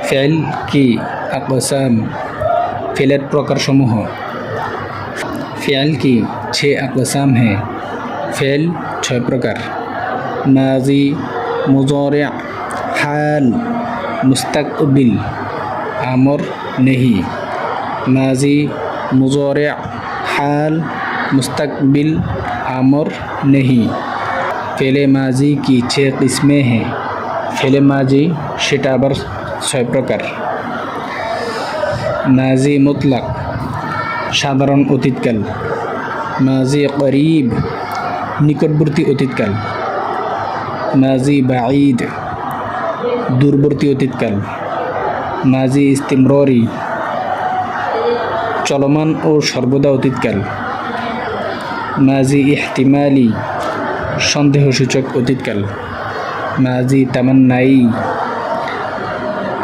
Fail की अक़साम फ़ेलेर प्रकार समूह फ़ेल की 6 अक़साम हैं। फ़ेल 6 प्रकार माज़ी मुज़ारि हाल मुस्तक़बिल आमर नहीं। माज़ी मुज़ारि हाल मुस्तक़बिल आमर नहीं। फ़ेले माज़ी की 6 किस्में हैं। फ़ेले माज़ी সেটা আবার 6 প্রকার। মাজি মুতলাক সাধারণ অতীতকাল। মাজি করিব নিকটবর্তী অতীতকাল। মাজি বাঈদ দূরবর্তী অতীতকাল। মাজি ইস্তিমরারি চলমান ও সর্বদা অতীতকাল। মাজি ইহতিমালি সন্দেহসূচক অতীতকাল। মাজি তামান্নাই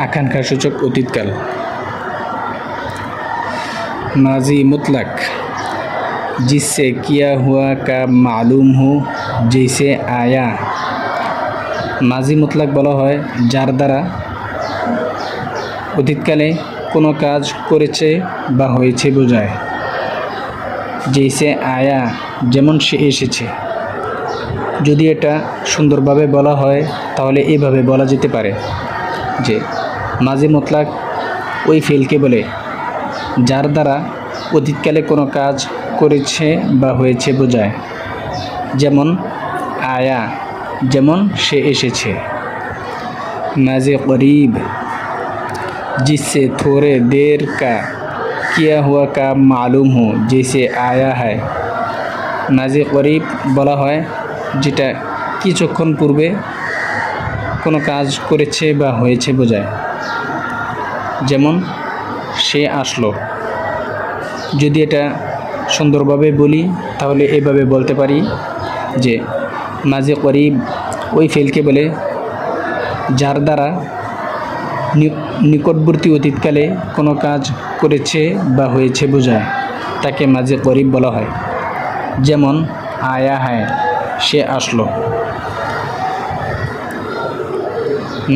आकांक्षासूचक अतीतकाल। माजी मुतलक जिससे किया हुआ का मालूम हो जैसे आया। माजी मुतलक बला হয় যার দ্বারা অতীতকালে কোনো কাজ করেছে বা হয়েছে বোঝায়। জৈসে আয়া যেমন সে এসেছে। যদি এটা সুন্দরভাবে বলা হয় তাহলে এভাবে বলা যেতে পারে যে মাজি মুতলাক ওই ফেলকে বলে যার দ্বারা অতীতকালে কোনো কাজ করেছে বা হয়েছে বোঝায়। যেমন আয়া যেমন সে এসেছে। माज़ी करीब जिससे थोड़े देर का किया हुआ काम मालूम हो जैसे आया है। माज़ी करीब বলা হয় যেটা কিছুক্ষণ পূর্বে কোনো কাজ করেছে বা হয়েছে বোঝায়। যেমন সে আসলো। যদি এটা সুন্দরভাবে বলি তাহলে এভাবে বলতে পারি যে মাঝে করিব ওই ফেলকে বলে যার দ্বারা নিকটবর্তী অতীতকালে কোনো কাজ করেছে বা হয়েছে বোঝায় তাকে মাঝে করিব বলা হয়। যেমন আয়া হ্যায় সে আসলো।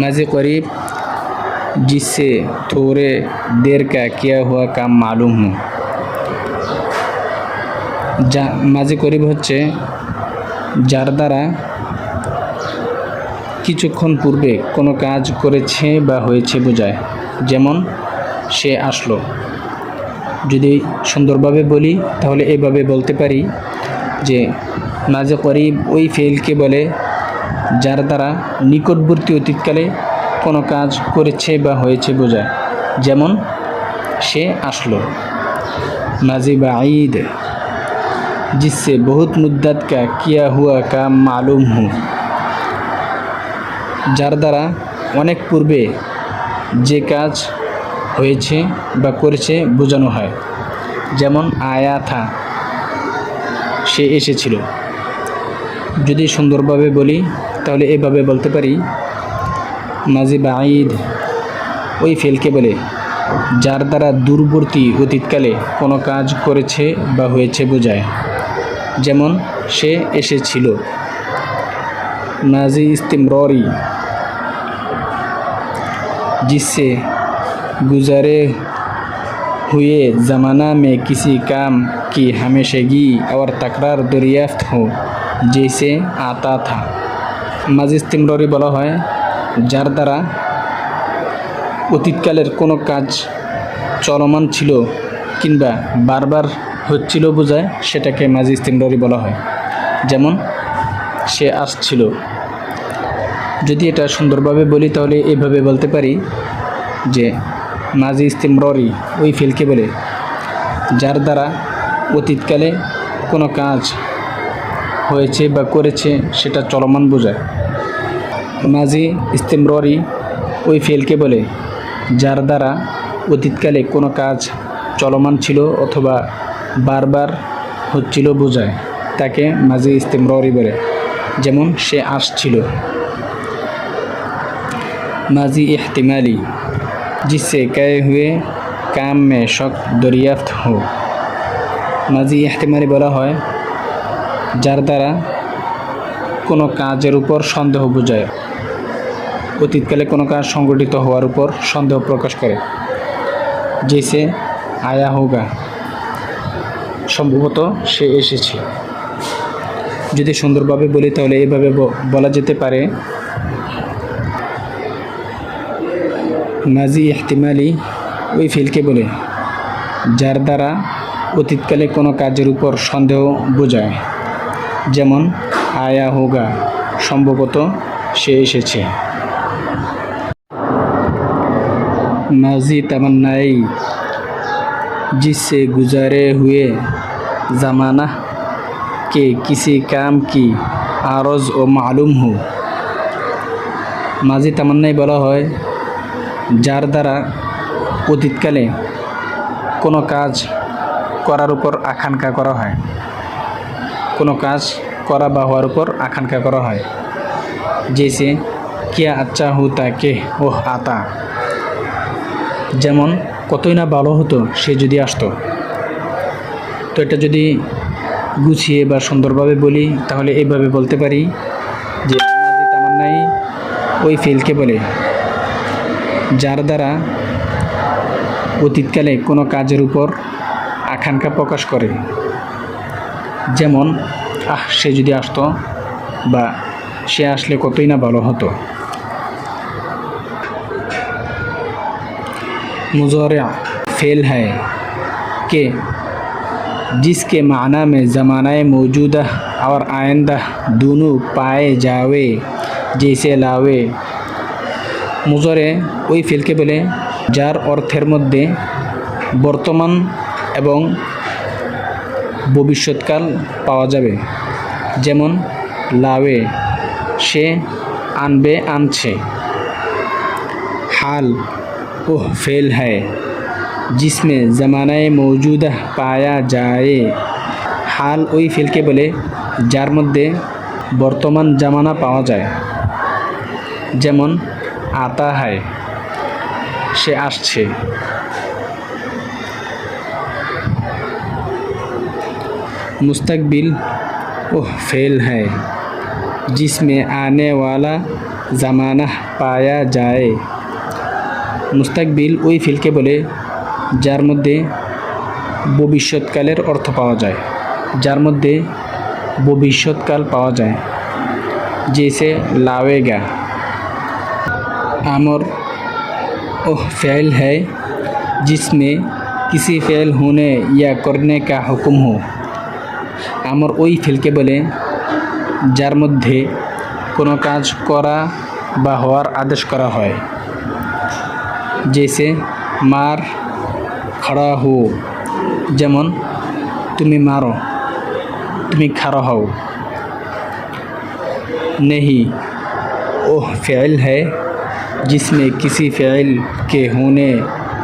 माज़ी करीब जिससे थोड़े देर का किया हुआ काम मालूम हो। মাঝি করিব হচ্ছে যার দ্বারা কিছুক্ষণ পূর্বে কোনো কাজ করেছে বা হয়েছে বোঝায়। যেমন সে আসলো। যদি সুন্দরভাবে বলি তাহলে এভাবে বলতে পারি যে মাঝি করিব ওই ফেলকে বলে যার দ্বারা নিকটবর্তী অতীতকালে কোনো কাজ করেছে বা হয়েছে বোঝায়। যেমন সে আসলো। माज़ी बाईद जिससे बहुत मुद्दत का किया हुआ काम मालूम हो। যার দ্বারা অনেক পূর্বে যে কাজ হয়েছে বা করেছে বোঝানো হয়। যেমন আয়া থা সে এসেছিল। যদি সুন্দরভাবে বলি তাহলে এভাবে বলতে পারি মাঝি বাঈদ ওই ফেলকে বলে যার দ্বারা দূরবর্তী অতীতকালে কোনো কাজ করেছে বা হয়েছে বোঝায়। যেমন সে এসেছিল। माज़ी इस्तिमरारी जिससे गुज़रे हुए ज़माना में किसी काम की हमेशगी और तकरार दरियाफ्त हो जैसे आता था। माज़ी इस्तिमरारी বলা হয় যার দ্বারা অতীতকালের কোনো কাজ চলমান ছিল কিংবা বারবার হচ্ছিল বোঝায় সেটাকে মাঝি ইস্তিমরারি বলা হয়। যেমন সে আসছিল। যদি এটা সুন্দরভাবে বলি তাহলে এভাবে বলতে পারি যে মাঝি ইস্তিমরারি ওই ফেলকে বলে যার দ্বারা অতীতকালে কোনো কাজ হয়েছে বা করেছে সেটা চলমান বোঝায়। মাঝি ইস্তিমরারি ওই ফেলকে বলে যার দ্বারা অতীতকালে কোনো কাজ চলমান ছিল অথবা বারবার হচ্ছিল বোঝায় তাকে মাঝি ইস্তিমরারি বলে। যেমন সে আসছিল। माज़ी इहतिमाली जिससे कए हुए काम में शक दरियाफ्त हो। माज़ी इहतिमाली বলা হয় যার দ্বারা কোনো কাজের উপর সন্দেহ বোঝায়। অতীতকালে কোনো কাজ সংগঠিত হওয়ার উপর সন্দেহ প্রকাশ করে। জেসে আয়া হোগা, সম্ভবত সে এসেছে। যদি সুন্দরভাবে বলি তাহলে এভাবে বলা যেতে পারে, মাজি ইহতিমালি ওই ফিলকে বলে যার দ্বারা অতীতকালে কোনো কাজের উপর সন্দেহ বোঝায়। যেমন আয়া হোগা, সম্ভবত সে এসেছে। माजी तमन्नाई जिससे गुजारे हुए ज़माना के किसी काम की आरज़ ও मालूम हो। মাজি তামান্নাই বলা হয় যার দ্বারা অতীতকালে কোনো কাজ করার উপর আকাঙ্ক্ষা করা হয়, কোনো কাজ করা বা হওয়ার উপর আকাঙ্ক্ষা করা হয়। জেসে কিয়া আচ্ছা হোতা কে ওহ আতা, যেমন কতই না ভালো হতো সে যদি আসতো। তো এটা যদি গুছিয়ে বা সুন্দরভাবে বলি তাহলে এইভাবে বলতে পারি যে মাজি তামান্নাই ওই ফিলকে বলে যার দ্বারা অতীতকালে কোনো কাজের উপর আকাঙ্ক্ষা প্রকাশ করে। যেমন সে যদি আসতো বা সে আসলে কতই না ভালো হতো। मुज़ारिअ फ़ेल है कि जिसके माना में ज़माना मौजूदा और आइंदा दोनों पाए जावे जैसे लावे। मुज़ारे ওই ফেলকে বলে যার অর্থের মধ্যে বর্তমান এবং ভবিষ্যৎকাল পাওয়া যাবে। যেমন লাवे সে আনবে, আনছে। हाल वह फ़ेल है जिसमें ज़माना मौजूदा पाया जाए। हाल ওই ফেলকে বলে যার মধ্যে বর্তমান জামানা পাওয়া যায়। যেমন আতা है সে আসছে। मुस्तकबिल वह फ़ेल है जिसमें आने वाला ज़माना पाया जाए। মুস্তাকবিল ওই ফিলকে বলে যার মধ্যে ভবিষ্যৎকালের অর্থ পাওয়া যায়, যার মধ্যে ভবিষ্যৎকাল পাওয়া যায়। जैसे लावेगा। अमर वह फ़ेल है जिसमें किसी फ़ेल होने या करने का हुक्म हो। আমর ওই ফিলকে বলে যার মধ্যে কোনো কাজ করা বা হওয়ার আদেশ করা হয়। जैसे मार खड़ा हो, যেমন তুমি মারো, তুমি খাড়া হও। नहीं वह फ़ेल है जिसमें किसी फ़ेल के होने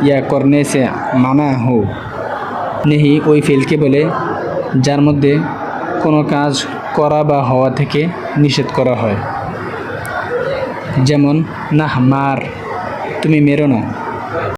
या करने से माना हो। नहीं ওই ফেলকে বলে যার মধ্যে কোনো কাজ করা বা হওয়া থেকে নিষেধ করা হয়। যেমন নাহ মার, তুমি মেরো না।